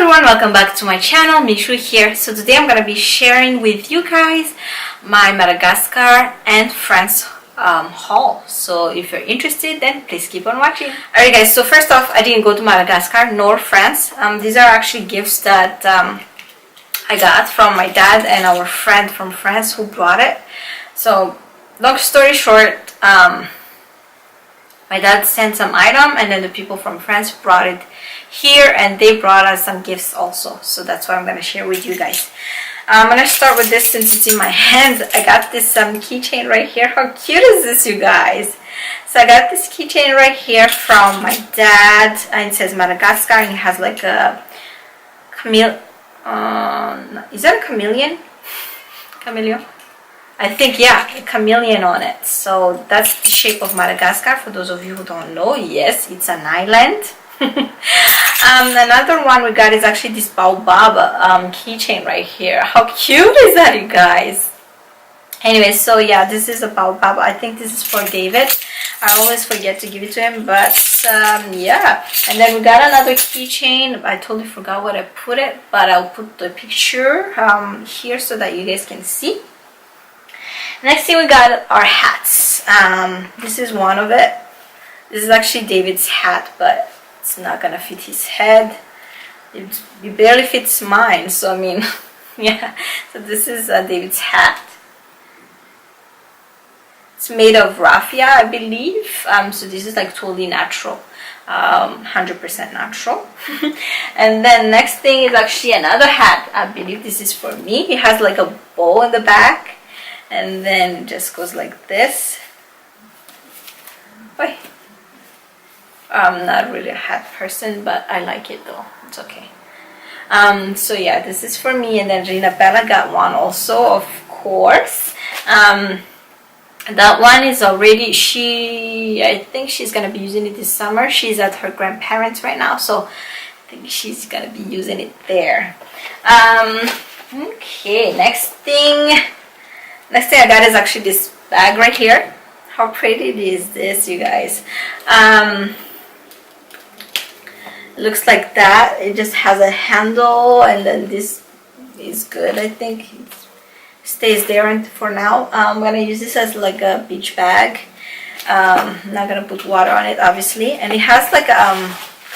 everyone, welcome back to my channel. Michou here. So today I'm gonna be sharing with you guys my Madagascar and France haul. So if you're interested, then please keep on watching. Alright guys, so first off, I didn't go to Madagascar nor France. These are actually gifts that I got from my dad and our friend from France who brought it. So long story short, my dad sent some item and then the people from France brought it here and they brought us some gifts also. So that's what I'm going to share with you guys. I'm going to start with this since it's in my hands. I got this keychain right here. How cute is this, you guys? So I got this keychain right here from my dad and it says Madagascar and it has like a is that a chameleon? Chameleon? I think, yeah, a chameleon on it. So that's the shape of Madagascar. For those of you who don't know, yes, it's an island. Another one we got is actually this baobab keychain right here. How cute is that, you guys? Anyway, so yeah, this is a baobab. I think this is for David. I always forget to give it to him, but yeah. And then we got another keychain. I totally forgot what I put it, but I'll put the picture here so that you guys can see. Next thing we got our hats. This is one of it. This is actually David's hat, but it's not gonna fit his head. It barely fits mine, so I mean, yeah. So this is David's hat. It's made of raffia, I believe. So this is like totally natural, 100% natural. And then next thing is actually another hat. I believe this is for me. It has like a bow in the back. And then it just goes like this. Wait. I'm not really a hat person, but I like it though. It's okay. So yeah, this is for me. And then Gina Bella got one also, of course. That one is already, I think she's going to be using it this summer. She's at her grandparents right now, so I think she's going to be using it there. Okay, next thing I got is actually this bag right here. How pretty is this, you guys? It looks like that. It just has a handle and then this is good. I think it stays there for now. I'm going to use this as like a beach bag. I'm not going to put water on it, obviously. And it has like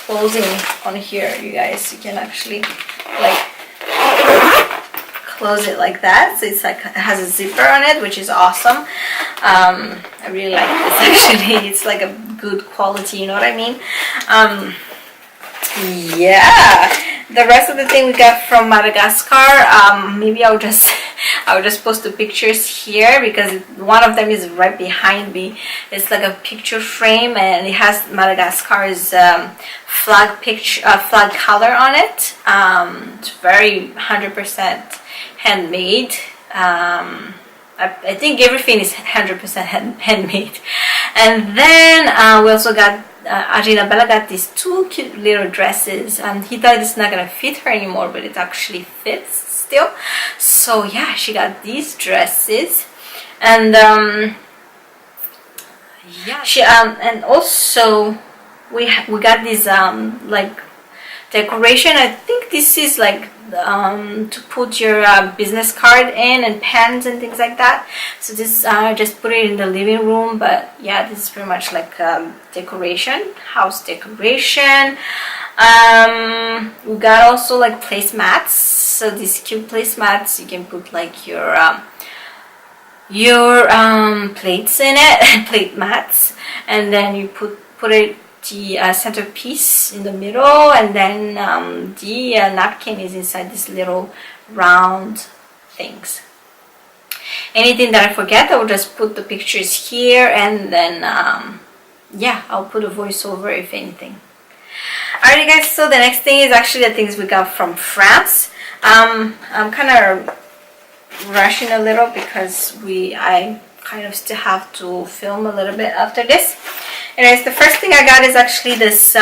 closing on here, you guys. You can actually like close it like that, so it's like it has a zipper on it, which is awesome. I really like this actually. It's like a good quality, you know what I mean? Yeah, the rest of the thing we got from Madagascar, maybe I'll just post the pictures here because one of them is right behind me. It's like a picture frame and it has Madagascar's flag color on it. It's very 100% handmade. I think everything is 100% handmade. And then we also got Agina Bella got these two cute little dresses. He thought it's not gonna fit her anymore, but it actually fits still. So yeah, she got these dresses, and yeah, she and also we got this like decoration. I think this is like to put your business card in and pens and things like that. So this just put it in the living room, but yeah, this is pretty much like decoration, house decoration. We got also like placemats. So these cute placemats, you can put like your plates in it, plate mats, and then you put it the centerpiece in the middle, and then the napkin is inside this little round things. Anything that I forget, I will just put the pictures here, and then yeah, I'll put a voiceover if anything. Alright guys, so the next thing is actually the things we got from France. I'm kind of rushing a little because I kind of still have to film a little bit after this. Anyways, the first thing I got is actually this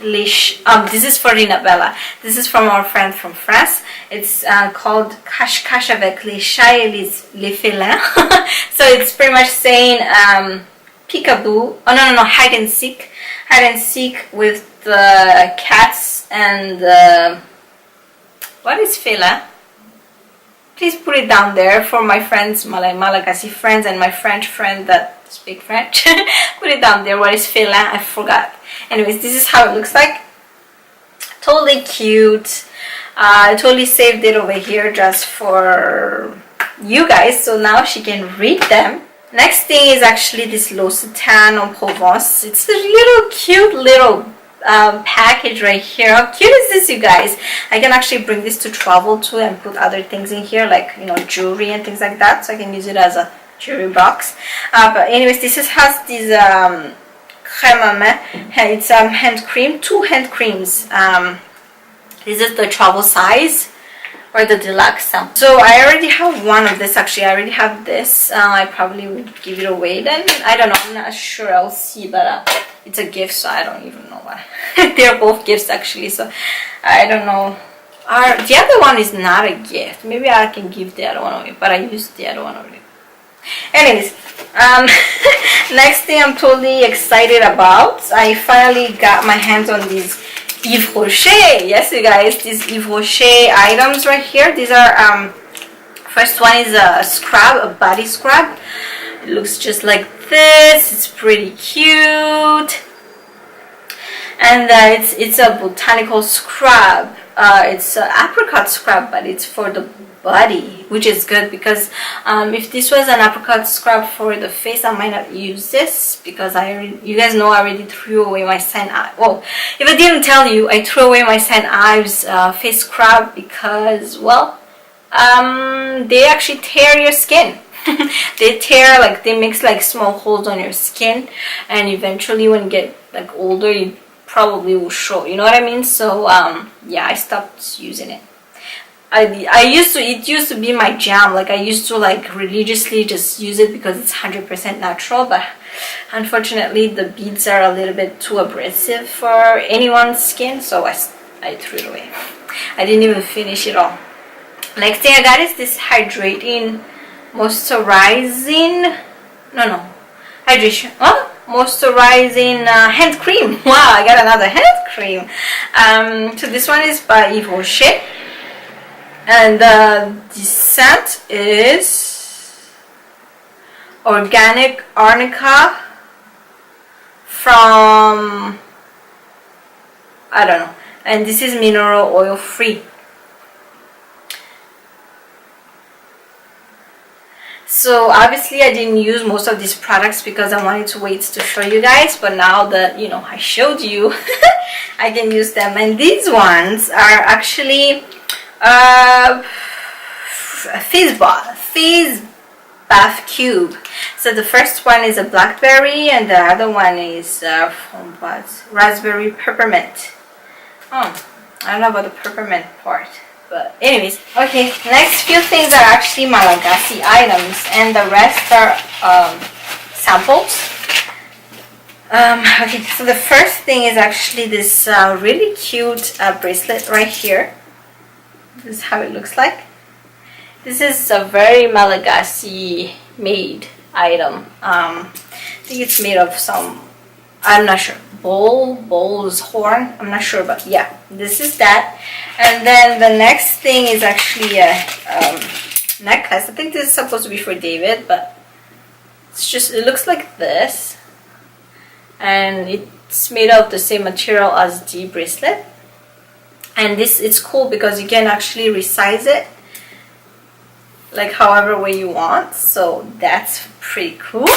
leash. This is for Gina Bella. This is from our friend from France. It's called Cache-Cache avec les chats et les félins. So it's pretty much saying peekaboo. Oh no, hide and seek with the cats and the What is fila? Please put it down there for my friends, my Malagasy friends and my French friend that speak French. Put it down there. What is fila? I forgot. Anyways, this is how it looks like. Totally cute. I totally saved it over here just for you guys, so now she can read them. Next thing is actually this L'Occitane en Provence. It's a little cute little package right here. How cute is this, you guys? I can actually bring this to travel too and put other things in here, like, you know, jewelry and things like that, so I can use it as a jewelry box. But anyways, this has this crème à main. It's hand cream, 2 hand creams. This is the travel size or the deluxe. So I already have one of this. Actually, I already have this. I probably would give it away then. I don't know, I'm not sure. I'll see, but it's a gift, so I don't even know why. They're both gifts actually, so I don't know. The other one is not a gift. Maybe I can give the other one away, but I used the other one already. Anyways, next thing I'm totally excited about, I finally got my hands on these Yves Rocher. Yes, you guys, these Yves Rocher items right here. These are first one is a scrub, a body scrub. It looks just like this. It's pretty cute, and it's a botanical scrub. It's an apricot scrub, but it's for the body, which is good because if this was an apricot scrub for the face, I might not use this because you guys know I already threw away my St. Ives. Well, if I didn't tell you, I threw away my St. Ives face scrub because, well, they actually tear your skin. They tear, like, they makes like small holes on your skin, and eventually when you get like older, you probably will show, you know what I mean? So yeah, I stopped using it. It used to be my jam. Like, I used to like religiously just use it because it's 100% natural, but unfortunately the beads are a little bit too abrasive for anyone's skin, so I threw it away. I didn't even finish it all. Next thing I got is this hydrating moisturizing moisturizing hand cream. Wow, I got another hand cream. So this one is by Yves Rocher, and the scent is organic arnica from, I don't know, and this is mineral oil free. So obviously I didn't use most of these products because I wanted to wait to show you guys, but now that, you know, I showed you, I can use them. And these ones are actually fizz bath cube. So the first one is a blackberry and the other one is from what? Raspberry peppermint. Oh, I don't know about the peppermint part. But anyways, okay, next few things are actually Malagasy items and the rest are samples. Okay, so the first thing is actually this really cute bracelet right here. This is how it looks like. This is a very Malagasy made item. I think it's made of some, I'm not sure, bull's horn, I'm not sure, but yeah, this is that. And then the next thing is actually a necklace. I think this is supposed to be for David, but it's just, it looks like this, and it's made of the same material as the bracelet. And this, it's cool because you can actually resize it like however way you want, so that's pretty cool.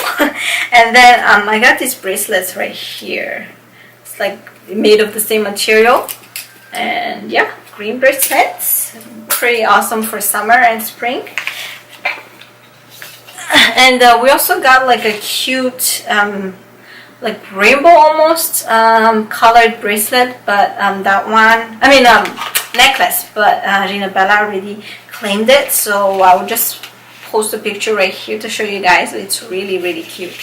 And then I got these bracelets right here. It's like made of the same material, and yeah, green bracelets, pretty awesome for summer and spring. And we also got like a cute like rainbow almost colored bracelet, but that one, I mean necklace, but Rina Bella already claimed it, so I will just post a picture right here to show you guys. It's really, really cute.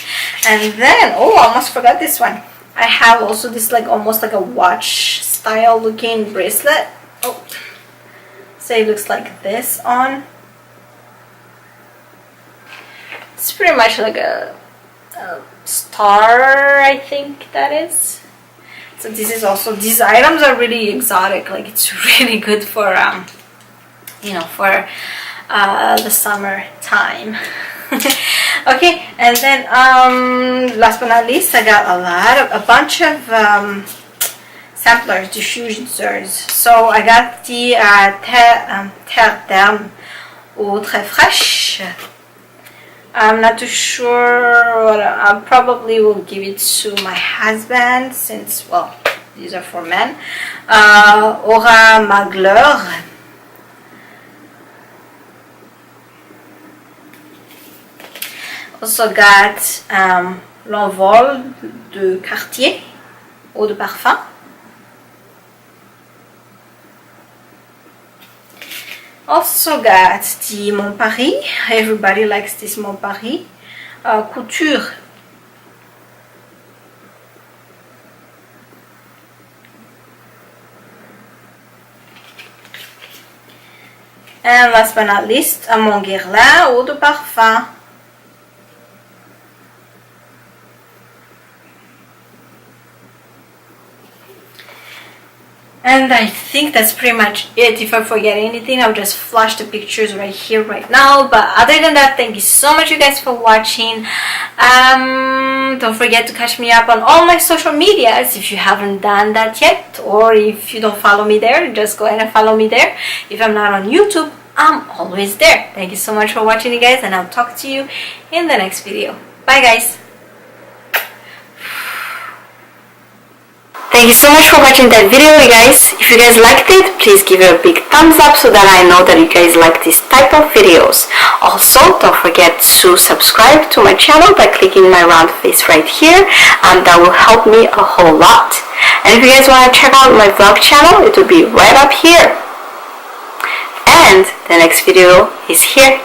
And then, oh, I almost forgot this one. I have also this like almost like a watch style looking bracelet. Oh, so it looks like this on. It's pretty much like a star, I think that is. So this is also, these items are really exotic, like it's really good for you know, for the summer time. Okay, and then last but not least, I got a bunch of samplers, diffusers. So I got the Terre d'Herbe Eau Très Fraîche. I'm not too sure. I probably will give it to my husband since, well, these are for men. Aura Magleur. Also got L'Envol de Cartier, eau de parfum. Also got the Mon Paris. Everybody likes this Mon Paris. Couture. And last but not least, Mon Guerlain, eau de parfum. And I think that's pretty much it. If I forget anything, I'll just flash the pictures right here, right now. But other than that, thank you so much, you guys, for watching. Don't forget to catch me up on all my social medias if you haven't done that yet. Or if you don't follow me there, just go ahead and follow me there. If I'm not on YouTube, I'm always there. Thank you so much for watching, you guys, and I'll talk to you in the next video. Bye, guys. Thank you so much for watching that video, you guys. If you guys liked it, please give it a big thumbs up so that I know that you guys like this type of videos. Also, don't forget to subscribe to my channel by clicking my round face right here, and that will help me a whole lot. And if you guys want to check out my vlog channel, it will be right up here. And the next video is here.